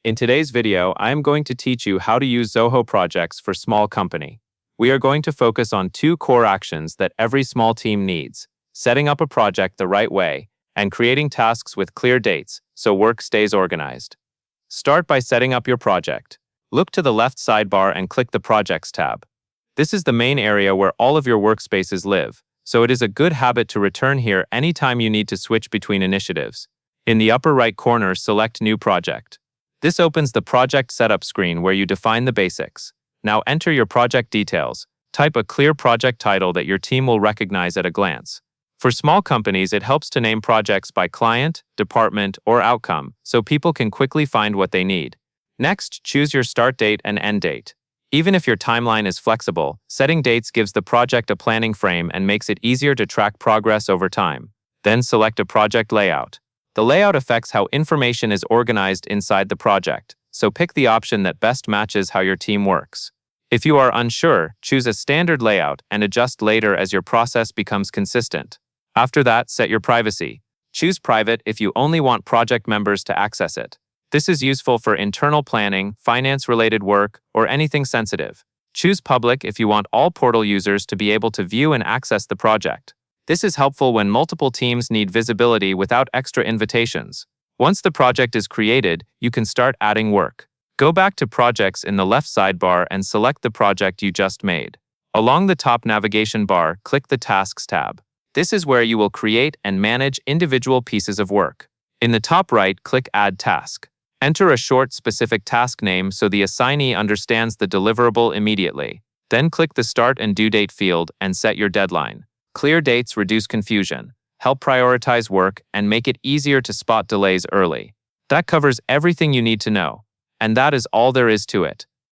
In today's video, I am going to teach you how to use Zoho projects for small company. We are going to focus on two core actions that every small team needs: setting up a project the right way and creating tasks with clear dates so work stays organized. Start by setting up your project. Look to the left sidebar and click the Projects tab. This is the main area where all of your workspaces live, so it is a good habit to return here anytime you need to switch between initiatives. In the upper right corner, select New Project. This opens the project setup screen where you define the basics. Now enter your project details. Type a clear project title that your team will recognize at a glance. For small companies, it helps to name projects by client, department, or outcome so people can quickly find what they need. Next, choose your start date and end date. Even if your timeline is flexible, setting dates gives the project a planning frame and makes it easier to track progress over time. Then select a project layout. The layout affects how information is organized inside the project, so pick the option that best matches how your team works. If you are unsure, choose a standard layout and adjust later as your process becomes consistent. After that, set your privacy. Choose private if you only want project members to access it. This is useful for internal planning, finance-related work, or anything sensitive. Choose public if you want all portal users to be able to view and access the project. This is helpful when multiple teams need visibility without extra invitations. Once the project is created, you can start adding work. Go back to Projects in the left sidebar and select the project you just made. Along the top navigation bar, click the Tasks tab. This is where you will create and manage individual pieces of work. In the top right, click Add Task. Enter a short, specific task name so the assignee understands the deliverable immediately. Then click the Start and Due Date field and set your deadline. Clear dates reduce confusion, help prioritize work, and make it easier to spot delays early. That covers everything you need to know. And that is all there is to it.